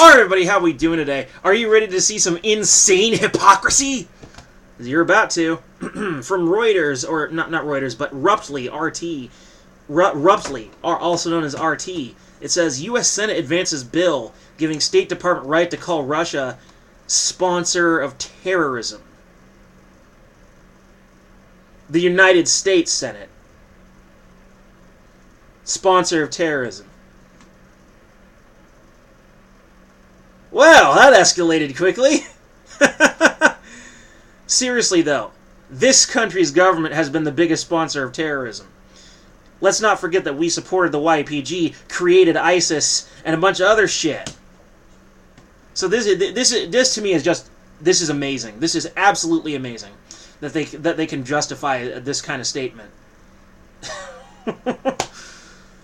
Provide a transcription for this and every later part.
Alright everybody, how we doing today? Are you ready to see some insane hypocrisy? You're about to. From Reuters, or not Reuters, but Ruptly, RT. Ruptly, also known as RT. It says, U.S. Senate advances bill giving State Department right to call Russia sponsor of terrorism. The United States Senate. Sponsor of terrorism. Well, that escalated quickly. Seriously, though, this country's government has been the biggest sponsor of terrorism. Let's not forget that we supported the YPG, created ISIS, and a bunch of other shit. So this to me is just, this is amazing. This is absolutely amazing that they can justify this kind of statement.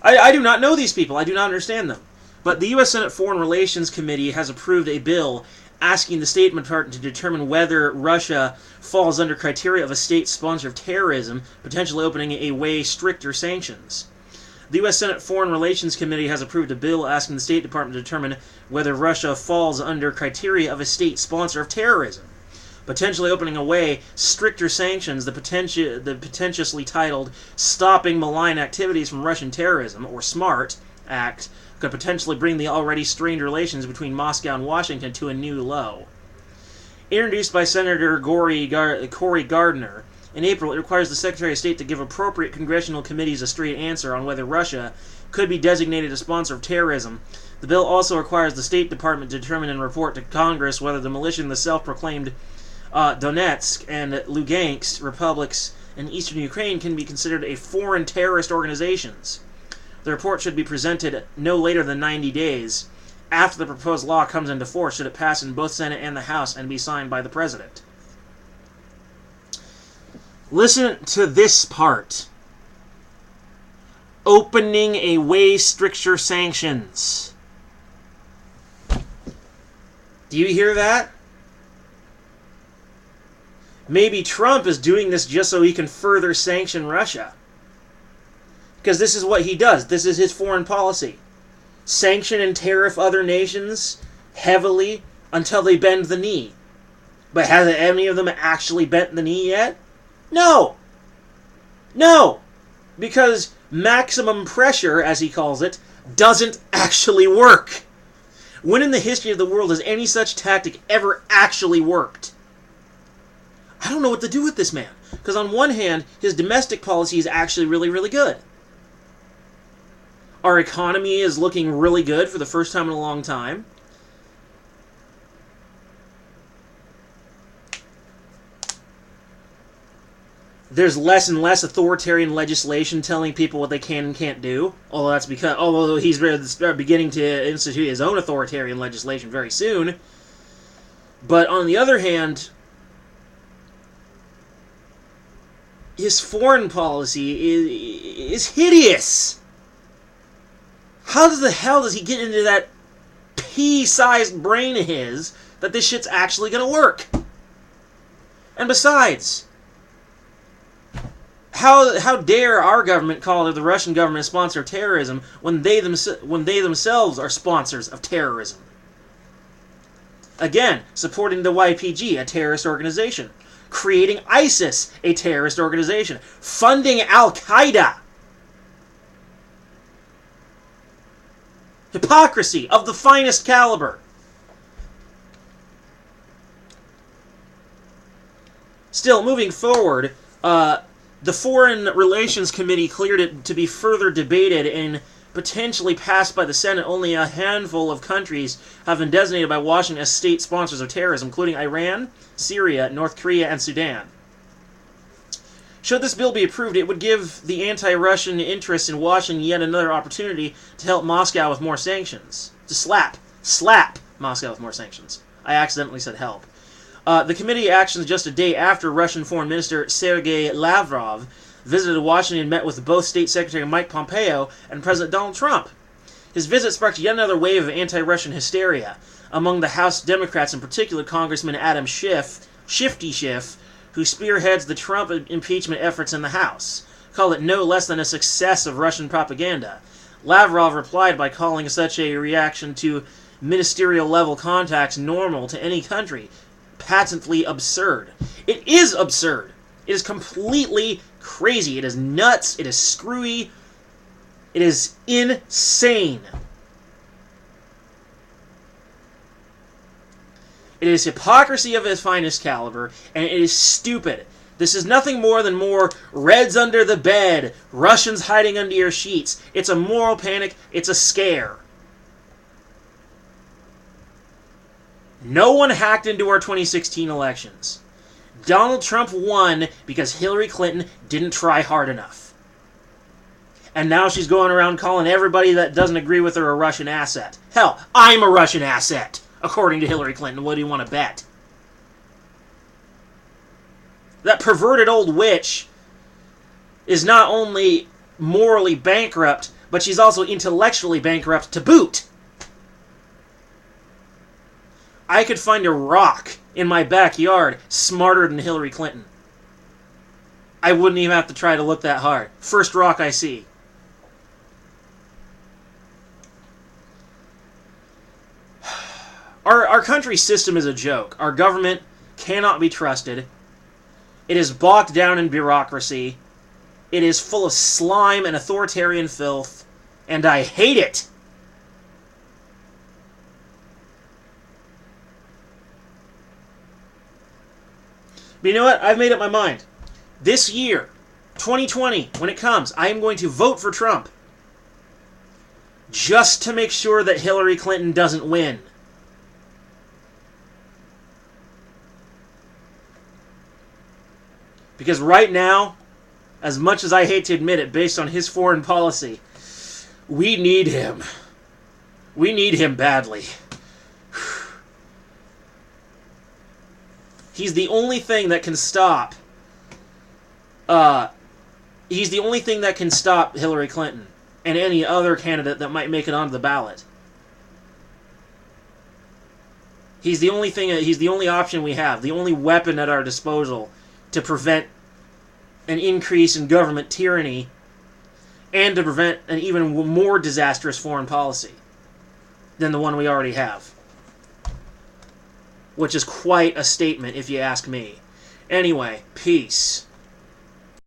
I do not know these people. I do not understand them. But the U.S. Senate Foreign Relations Committee has approved a bill asking the State Department to determine whether Russia falls under criteria of a state sponsor of terrorism, potentially opening a way stricter sanctions. The U.S. Senate Foreign Relations Committee has approved a bill asking the State Department to determine whether Russia falls under criteria of a state sponsor of terrorism, potentially opening a way stricter sanctions. The pretentiously titled Stopping Malign Activities from Russian Terrorism, or SMART, Act could potentially bring the already strained relations between Moscow and Washington to a new low. Introduced by Senator Cory Gardner, in April, it requires the Secretary of State to give appropriate congressional committees a straight answer on whether Russia could be designated a sponsor of terrorism. The bill also requires the State Department to determine and report to Congress whether the militia in the self-proclaimed Donetsk and Lugansk republics in eastern Ukraine can be considered a foreign terrorist organizations. The report should be presented no later than 90 days after the proposed law comes into force, should it pass in both Senate and the House and be signed by the President. Listen to this part. Opening a way stricter sanctions. Do you hear that? Maybe Trump is doing this just so he can further sanction Russia. Because this is what he does. This is his foreign policy. Sanction and tariff other nations heavily until they bend the knee. But has any of them actually bent the knee yet? No! No! Because maximum pressure, as he calls it, doesn't actually work. When in the history of the world has any such tactic ever actually worked? I don't know what to do with this man. Because on one hand, his domestic policy is actually really, really good. Our economy is looking really good for the first time in a long time. There's less and less authoritarian legislation telling people what they can and can't do. Although he's beginning to institute his own authoritarian legislation very soon. But on the other hand, his foreign policy is hideous. How the hell does he get into that pea-sized brain of his that this shit's actually going to work? And besides, how dare our government call the Russian government a sponsor of terrorism when they themselves are sponsors of terrorism? Again, supporting the YPG, a terrorist organization. Creating ISIS, a terrorist organization. Funding Al-Qaeda. Hypocrisy of the finest caliber. Still, moving forward, the Foreign Relations Committee cleared it to be further debated and potentially passed by the Senate. Only a handful of countries have been designated by Washington as state sponsors of terrorism, including Iran, Syria, North Korea, and Sudan. Should this bill be approved, it would give the anti-Russian interests in Washington yet another opportunity to help Moscow with more sanctions. To slap Moscow with more sanctions. I accidentally said help. The committee actions just a day after Russian Foreign Minister Sergei Lavrov visited Washington and met with both State Secretary Mike Pompeo and President Donald Trump. His visit sparked yet another wave of anti-Russian hysteria among the House Democrats, in particular Congressman Adam Shifty Schiff, who spearheads the Trump impeachment efforts in the House, called it no less than a success of Russian propaganda. Lavrov replied by calling such a reaction to ministerial level contacts normal to any country. Patently absurd. It is absurd. It is completely crazy. It is nuts. It is screwy. It is insane. It is hypocrisy of its finest caliber, and it is stupid. This is nothing more than more Reds under the bed, Russians hiding under your sheets. It's a moral panic. It's a scare. No one hacked into our 2016 elections. Donald Trump won because Hillary Clinton didn't try hard enough. And now she's going around calling everybody that doesn't agree with her a Russian asset. Hell, I'm a Russian asset, according to Hillary Clinton. What do you want to bet? That perverted old witch is not only morally bankrupt, but she's also intellectually bankrupt to boot. I could find a rock in my backyard smarter than Hillary Clinton. I wouldn't even have to try to look that hard. First rock I see. Our country's system is a joke. Our government cannot be trusted. It is bogged down in bureaucracy. It is full of slime and authoritarian filth. And I hate it. But you know what? I've made up my mind. This year, 2020, when it comes, I am going to vote for Trump. Just to make sure that Hillary Clinton doesn't win. Because right now, as much as I hate to admit it, based on his foreign policy, we need him. We need him badly. He's the only thing that can stop. He's the only thing that can stop Hillary Clinton and any other candidate that might make it onto the ballot. He's the only thing. He's the only option we have. The only weapon at our disposal to prevent an increase in government tyranny and to prevent an even more disastrous foreign policy than the one we already have. Which is quite a statement, if you ask me. Anyway, peace.